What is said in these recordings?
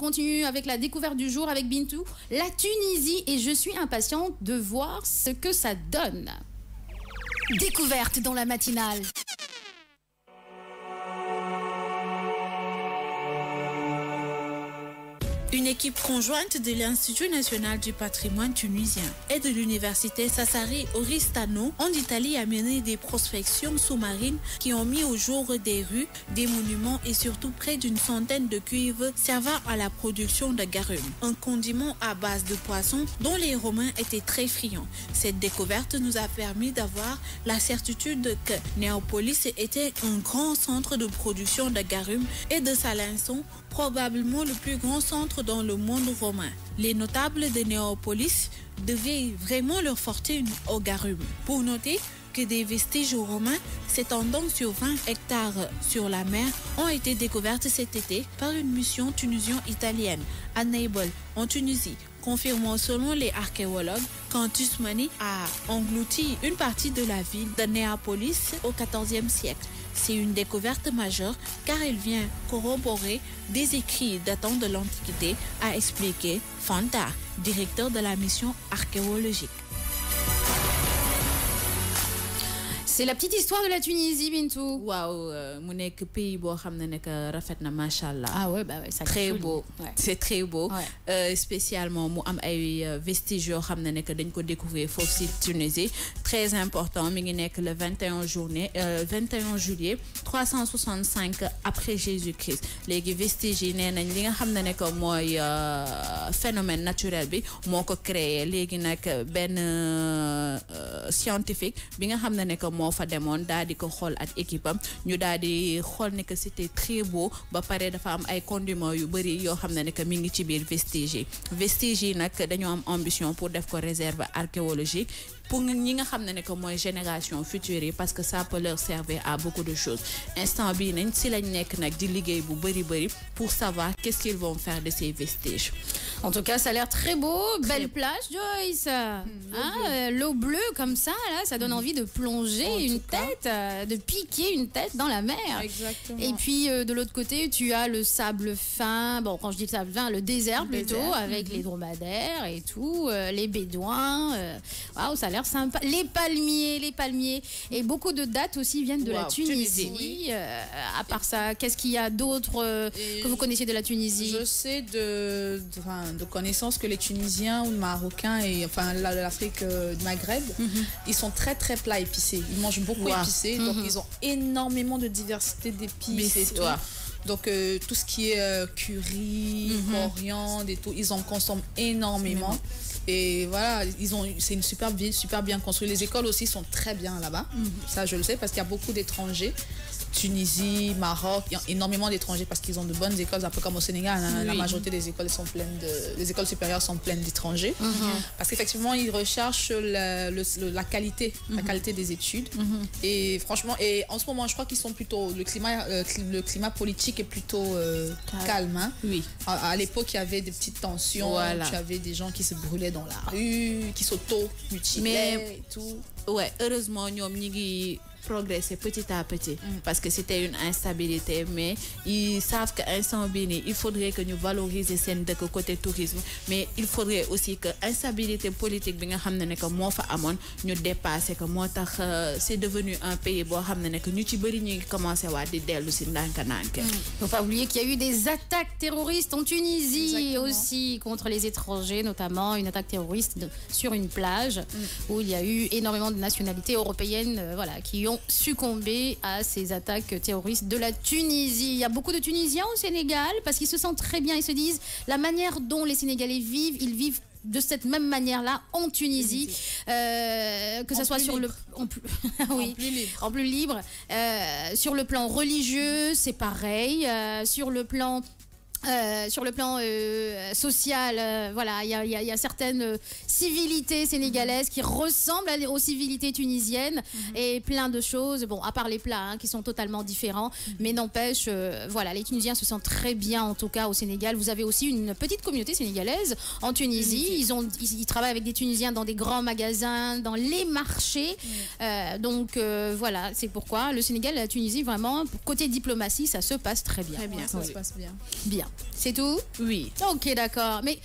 continue avec la découverte du jour avec Bintou, la Tunisie, et je suis impatiente de voir ce que ça donne. Découverte dans la matinale. Une équipe conjointe de l'Institut national du patrimoine tunisien et de l'université Sassari Oristano en Italie a mené des prospections sous-marines qui ont mis au jour des rues, des monuments et surtout près d'une centaine de cuves servant à la production de garum, un condiment à base de poisson dont les Romains étaient très friands. Cette découverte nous a permis d'avoir la certitude que Néapolis était un grand centre de production de garum et de salinçon, probablement le plus grand centre dans le monde romain. Les notables de Néapolis devaient vraiment leur fortune au garum. Pour noter que des vestiges romains s'étendant sur 20 hectares sur la mer ont été découvertes cet été par une mission tunisienne-italienne à Naples, en Tunisie, confirmant selon les archéologues qu'un Tusmani a englouti une partie de la ville de Néapolis au XIVe siècle. C'est une découverte majeure car elle vient corroborer des écrits datant de l'Antiquité, a expliqué Fanta, directeur de la mission archéologique. C'est la petite histoire de la Tunisie, Bintou. Waouh, mon pays beau xamna nek rafet na machallah. Ah ouais, bah ouais, ça très beau. Ouais. C'est très beau. Ouais. Spécialement mu am ay vestiges yo xamna nek dañ ko découvrir fofu ci Tunisie. Très important, mi ngi nek le 21 juillet 365 après Jésus-Christ. Légui vestiges yi nenañ li nga xamna nek moy phénomène naturel bi moko créer. Légui nak ben scientifique bi nga xamna nek fa demoon daal di ko xool ak équipe am ñu daal di xool ne que c'était très beau ba pare dafa am ay condiments yu bëri yoo xam ne que mi ngi ci biir vestiges yi nag dañoo am ambition pour def ko réserve archéologique pour ñi nga xam ne que mooy génération future yi parce que ça peut leur servir à beaucoup de choses instant bii nañ si lañ nekk nag di liggéey bu bëri pour savoir qu'est-ce qu'ils vont faire de ces vestiges. En tout cas, ça a l'air très beau. Belle plage, Joyce. L'eau bleue comme ça, là, ça donne envie de plonger une tête, de piquer une tête dans la mer. Exactement. Et puis, de l'autre côté, tu as le sable fin. Bon, quand je dis le sable fin, le désert plutôt, avec les dromadaires et tout, les bédouins. Waouh, ça a l'air sympa. Les palmiers. Et beaucoup de dates aussi viennent de la Tunisie. Oui. À part ça, qu'est-ce qu'il y a d'autre que vous connaissez de la Tunisie? Je sais de connaissance que les Tunisiens ou les Marocains et enfin l'Afrique du Maghreb, ils sont très très plats épicés. Ils mangent beaucoup épicé, donc ils ont énormément de diversité d'épices et tout. Donc tout ce qui est curry, coriandre et tout, ils en consomment énormément. Et voilà, c'est une superbe ville, super bien construite. Les écoles aussi sont très bien là-bas. Ça, je le sais parce qu'il y a beaucoup d'étrangers. Tunisie, Maroc, il y a énormément d'étrangers parce qu'ils ont de bonnes écoles, un peu comme au Sénégal. La majorité des écoles sont pleines les écoles supérieures sont pleines d'étrangers. Parce qu'effectivement, ils recherchent la qualité des études. Et franchement, en ce moment, je crois qu'ils sont plutôt le climat politique est plutôt calme. Hein. Oui. À l'époque, il y avait des petites tensions. Voilà. Tu avais des gens qui se brûlaient dans la rue, qui s'auto-mutilaient et tout. Ouais, heureusement, nous avons progresser petit à petit parce que c'était une instabilité, mais ils savent qu'instant bini il faudrait que nous valorisions scène de côté tourisme, mais il faudrait aussi que instabilité politique bi nga xamné que mo fa amone ñu dépasser que motax c'est devenu un pays bo xamné que ñu ci bari ñi commencé wa di delu ci ndank-ndank. Faut pas oublier qu'il y a eu des attaques terroristes en Tunisie. Exactement. Aussi contre les étrangers, notamment une attaque terroriste sur une plage où il y a eu énormément de nationalités européennes qui ont succombé à ces attaques terroristes de la Tunisie. Il y a beaucoup de Tunisiens au Sénégal parce qu'ils se sentent très bien. Ils se disent la manière dont les Sénégalais vivent, ils vivent de cette même manière-là en Tunisie, que ce soit sur le en plus libre. Sur le plan religieux, c'est pareil. Sur le plan social, voilà, il y a certaines civilités sénégalaises qui ressemblent aux civilités tunisiennes et plein de choses. Bon, à part les plats qui sont totalement différents, mais n'empêche, voilà, les Tunisiens se sentent très bien en tout cas au Sénégal. Vous avez aussi une petite communauté sénégalaise en Tunisie. Ils travaillent avec des Tunisiens dans des grands magasins, dans les marchés. Donc voilà, c'est pourquoi le Sénégal et la Tunisie, vraiment, côté diplomatie, ça se passe très bien. Très bien, ça se passe bien. Bien. C'est tout? Oui. Ok, d'accord. Mais,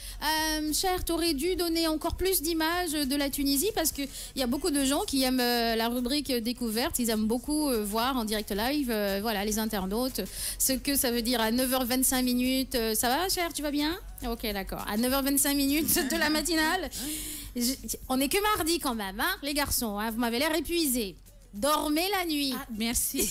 cher, tu aurais dû donner encore plus d'images de la Tunisie parce qu'il y a beaucoup de gens qui aiment la rubrique découverte. Ils aiment beaucoup voir en direct live, voilà, les internautes, ce que ça veut dire à 9h25 minutes. Ça va, cher? Tu vas bien? Ok, d'accord. À 9h25 minutes de la matinale. On n'est que mardi quand même, hein, les garçons. Hein, vous m'avez l'air épuisés. Dormez la nuit. Ah, merci.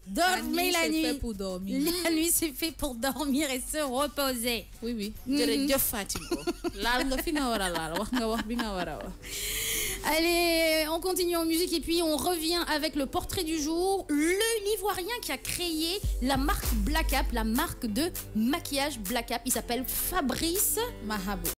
Dormez la nuit. C'est fait pour dormir. La nuit, c'est fait pour dormir et se reposer. Oui, oui. Jërëjëf Fatima. Laal nga fi nga war a laal, wax nga wax bi nga war a wax. Allez, on continue en musique et puis on revient avec le portrait du jour. L'Ivoirien qui a créé la marque Black Cap, la marque de maquillage Black Cap. Il s'appelle Fabrice Mahabo.